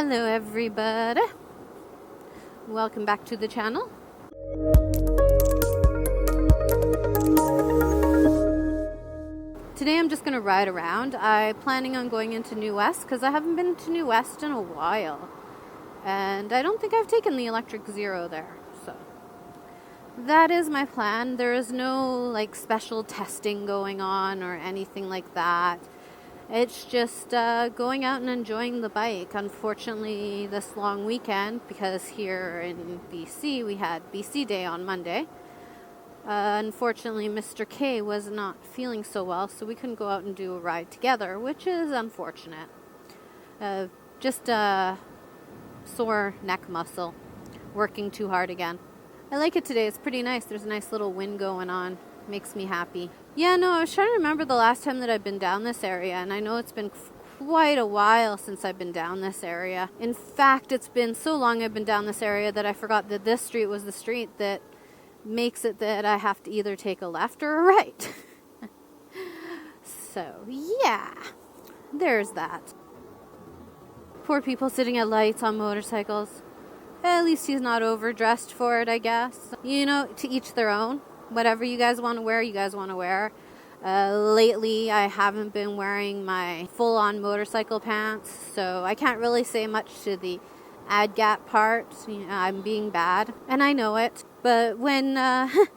Hello everybody, welcome back to the channel. Today I'm just going to ride around. I'm planning on going into New West because I haven't been to New West in a while. And I don't think I've taken the electric zero there. So that is my plan. There is no special testing going on or anything like that. It's just going out and enjoying the bike. Unfortunately, this long weekend, because here in BC, we had BC Day on Monday. Unfortunately, Mr. K was not feeling so well, so we couldn't go out and do a ride together, which is unfortunate. Just a sore neck muscle, working too hard again. I like it today. It's pretty nice. There's a nice little wind going on. Makes me happy. Yeah, no, I was trying to remember the last time that I've been down this area, and I know it's been quite a while since I've been down this area. In fact, it's been so long I've been down this area that I forgot that this street was the street that makes it that I have to either take a left or a right. So, yeah, there's that. Poor people sitting at lights on motorcycles. At least he's not overdressed for it, I guess. You know, to each their own. Whatever you guys want to wear, you guys want to wear. Lately, I haven't been wearing my full-on motorcycle pants, so I can't really say much to the ad gap part. You know, I'm being bad, and I know it. But when the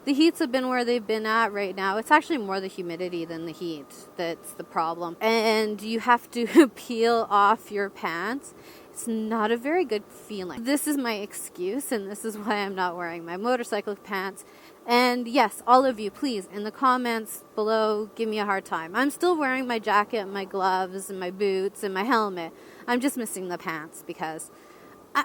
heats have been where they've been at right now, it's actually more the humidity than the heat that's the problem. And you have to peel off your pants. It's not a very good feeling. This is my excuse, and this is why I'm not wearing my motorcycle pants. And yes, all of you, please, in the comments below, give me a hard time. I'm still wearing my jacket, my gloves, and my boots, and my helmet. I'm just missing the pants because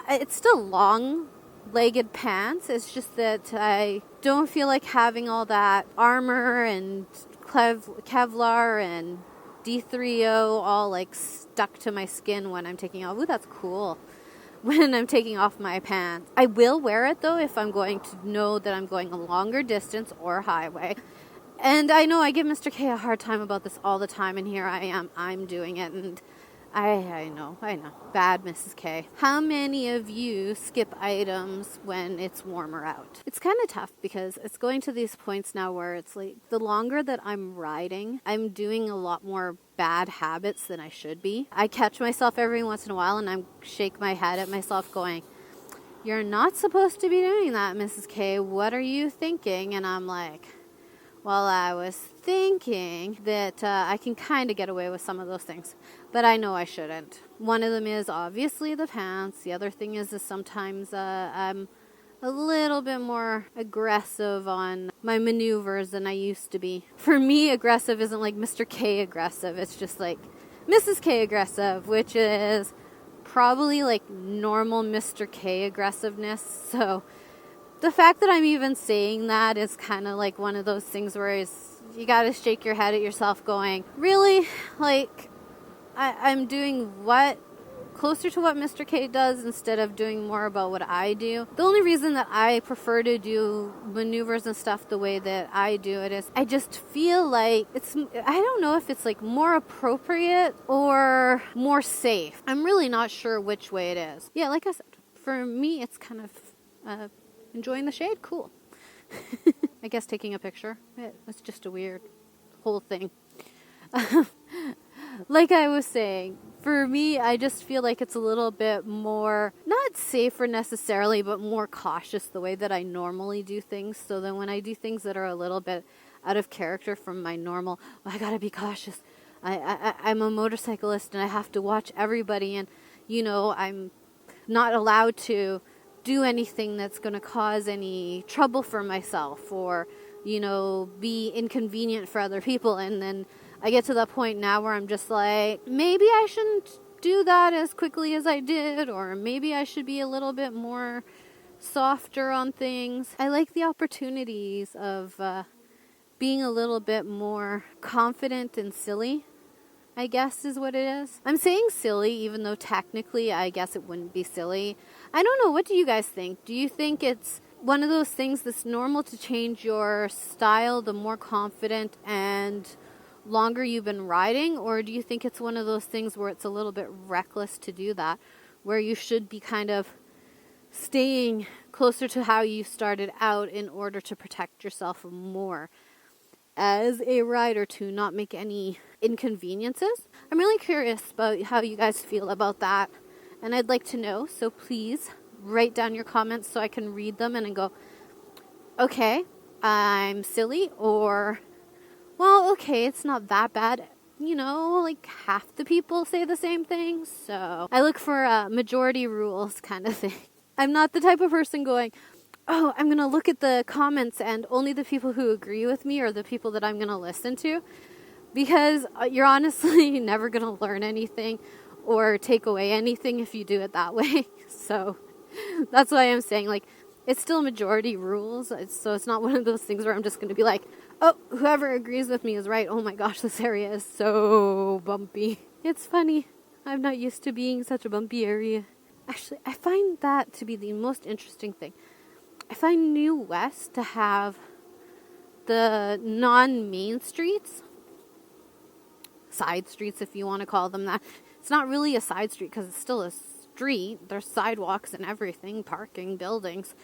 it's still long-legged pants. It's just that I don't feel like having all that armor and Kevlar and D3O all stuck to my skin when I'm taking off. Ooh, that's cool. When I'm taking off my pants. I will wear it though if I'm going to know that I'm going a longer distance or highway. And I know I give Mr. K a hard time about this all the time, and here I am, I'm doing it, and I know. Bad Mrs. K. How many of you skip items when it's warmer out? It's kind of tough because it's going to these points now where it's the longer that I'm riding, I'm doing a lot more bad habits than I should be. I catch myself every once in a while and I shake my head at myself going, "You're not supposed to be doing that, Mrs. K. What are you thinking?" And I'm like, well, I was thinking that I can kind of get away with some of those things, but I know I shouldn't. One of them is obviously the pants. The other thing is sometimes I'm a little bit more aggressive on my maneuvers than I used to be. For me, aggressive isn't like Mr. K aggressive. It's just like Mrs. K aggressive, which is probably normal Mr. K aggressiveness. So the fact that I'm even saying that is kind of one of those things where you got to shake your head at yourself going, really? I'm doing what? Closer to what Mr. K does instead of doing more about what I do. The only reason that I prefer to do maneuvers and stuff the way that I do it is I just feel like I don't know if it's more appropriate or more safe. I'm really not sure which way it is. Yeah, like I said, for me, it's kind of enjoying the shade? Cool. I guess taking a picture. It's just a weird whole thing. Like I was saying, for me, I just feel like it's a little bit more, not safer necessarily, but more cautious the way that I normally do things. So then when I do things that are a little bit out of character from my normal, I gotta be cautious. I'm a motorcyclist and I have to watch everybody, and, I'm not allowed to do anything that's going to cause any trouble for myself or, be inconvenient for other people. And then I get to that point now where I'm just maybe I shouldn't do that as quickly as I did, or maybe I should be a little bit more softer on things. I like the opportunities of being a little bit more confident and silly, I guess is what it is. I'm saying silly, even though technically I guess it wouldn't be silly. I don't know. What do you guys think? Do you think it's one of those things that's normal to change your style the more confident and longer you've been riding? Or do you think it's one of those things where it's a little bit reckless to do that? where you should be kind of staying closer to how you started out in order to protect yourself more as a rider to not make any inconveniences. I'm really curious about how you guys feel about that, and I'd like to know, so please write down your comments so I can read them and go, okay, I'm silly, or, well, okay, it's not that bad. You know, like half the people say the same thing, so I look for majority rules kind of thing. I'm not the type of person going, oh, I'm going to look at the comments and only the people who agree with me are the people that I'm going to listen to, because you're honestly never going to learn anything or take away anything if you do it that way. So that's why I'm saying, like, it's still majority rules. So it's not one of those things where I'm just going to be like, oh, whoever agrees with me is right. Oh my gosh, this area is so bumpy. It's funny. I'm not used to being such a bumpy area. Actually, I find that to be the most interesting thing. I find New West to have the non-main streets, side streets if you want to call them that. It's not really a side street because it's still a street. There's sidewalks and everything, parking, buildings.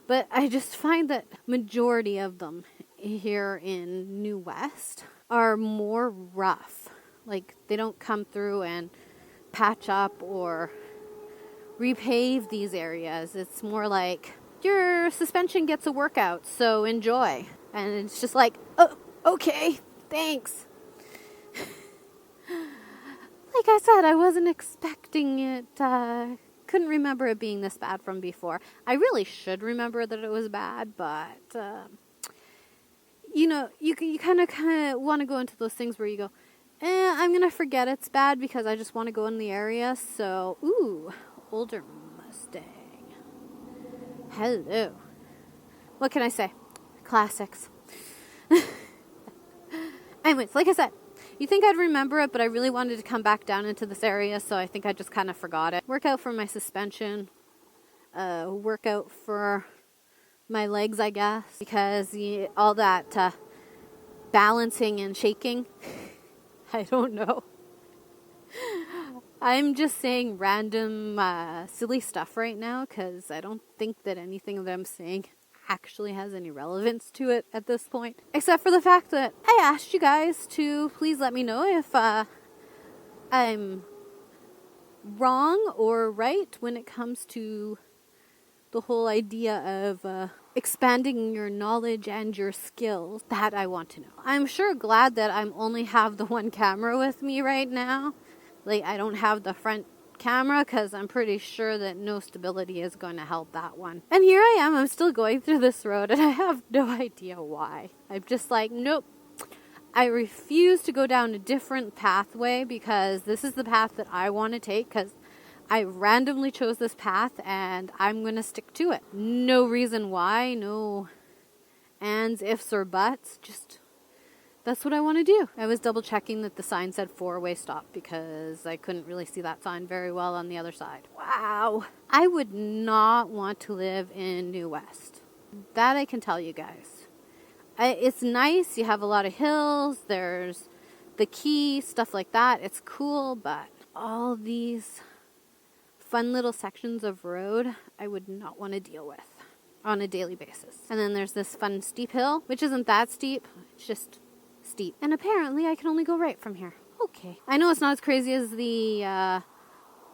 But I just find that majority of them here in New West are more rough. Like, they don't come through and patch up or repave these areas. It's more like your suspension gets a workout, so enjoy. And it's just like, oh, okay, thanks. Like I said, I wasn't expecting it. Couldn't remember it being this bad from before. I really should remember that it was bad, but you know, you kind of want to go into those things where you go, I'm gonna forget it's bad because I just want to go in the area. So, ooh, older Mustang. Hello. What can I say? Classics. Anyways, like I said, you think I'd remember it, but I really wanted to come back down into this area, so I think I just kind of forgot it. Workout for my suspension. Workout for my legs, I guess, because all that balancing and shaking. I don't know. I'm just saying random silly stuff right now because I don't think that anything that I'm saying actually has any relevance to it at this point. Except for the fact that I asked you guys to please let me know if I'm wrong or right when it comes to the whole idea of expanding your knowledge and your skills. That I want to know. I'm sure glad that I only have the one camera with me right now. Like, I don't have the front camera because I'm pretty sure that no stability is going to help that one. And here I am, I'm still going through this road and I have no idea why. I'm just like, nope. I refuse to go down a different pathway because this is the path that I want to take because I randomly chose this path and I'm going to stick to it. No reason why, no ands, ifs, or buts, just that's what I want to do. I was double checking that the sign said 4-way stop because I couldn't really see that sign very well on the other side. Wow. I would not want to live in New West. That I can tell you guys. It's nice. You have a lot of hills. There's the Key, stuff like that. It's cool, but all these fun little sections of road I would not want to deal with on a daily basis. And then there's this fun steep hill, which isn't that steep. It's just steep. And apparently I can only go right from here. Okay. I know it's not as crazy as the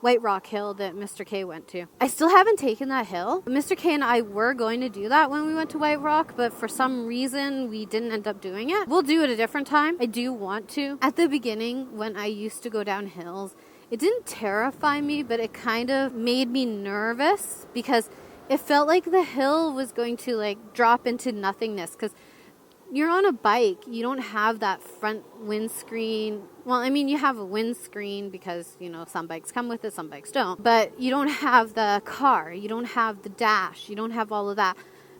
White Rock Hill that Mr. K went to. I still haven't taken that hill. Mr. K and I were going to do that when we went to White Rock, but for some reason we didn't end up doing it. We'll do it a different time. I do want to. At the beginning, when I used to go down hills, it didn't terrify me, but it kind of made me nervous because it felt like the hill was going to like drop into nothingness because you're on a bike. You don't have that front windscreen. Well, I mean, you have a windscreen because, you know, some bikes come with it, some bikes don't. But you don't have the car. You don't have the dash. You don't have all of that.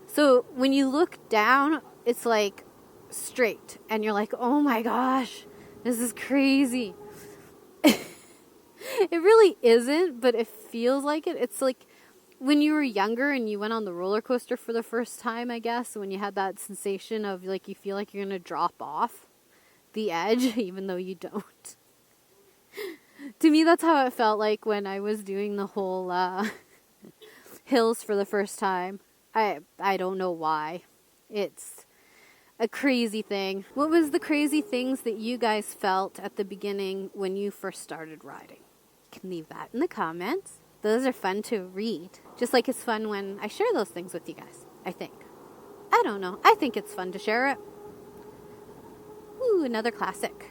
So when you look down, it's like straight. And you're like, oh my gosh, this is crazy. It really isn't, but it feels like it. It's like when you were younger and you went on the roller coaster for the first time, I guess, when you had that sensation of like you feel like you're going to drop off the edge, even though you don't. To me, that's how it felt like when I was doing the whole hills for the first time. I don't know why. It's a crazy thing. What was the crazy things that you guys felt at the beginning when you first started riding? You can leave that in the comments. Those are fun to read. Just like it's fun when I share those things with you guys, I think. I don't know. I think it's fun to share it. Ooh, another classic.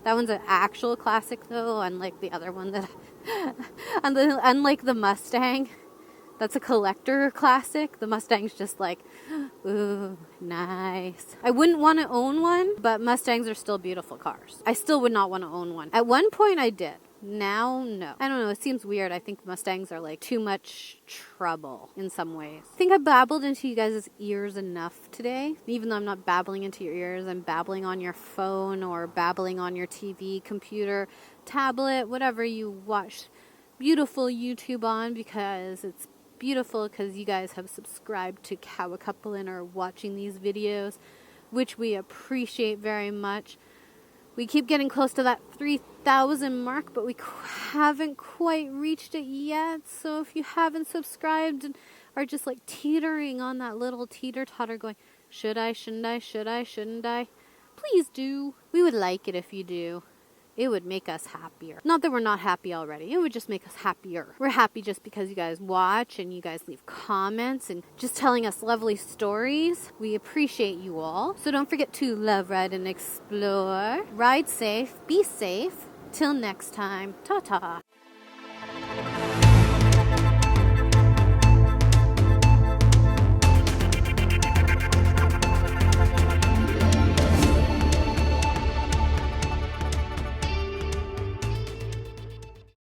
That one's an actual classic, though, unlike the other one that... unlike the Mustang. That's a collector classic. The Mustang's just like, ooh, nice. I wouldn't want to own one, but Mustangs are still beautiful cars. I still would not want to own one. At one point I did. Now, no. I don't know. It seems weird. I think Mustangs are like too much trouble in some ways. I think I babbled into you guys' ears enough today. Even though I'm not babbling into your ears, I'm babbling on your phone or babbling on your TV, computer, tablet, whatever you watch beautiful YouTube on, because it's beautiful because you guys have subscribed to Kawakouple and are watching these videos, which we appreciate very much. We keep getting close to that 3,000 mark, but we haven't quite reached it yet. So if you haven't subscribed and are just like teetering on that little teeter-totter going, should I, shouldn't I, should I, shouldn't I? Please do. We would like it if you do. It would make us happier. Not that we're not happy already. It would just make us happier. We're happy just because you guys watch and you guys leave comments and just telling us lovely stories. We appreciate you all. So don't forget to love, ride, and explore. Ride safe. Be safe. Till next time. Ta-ta.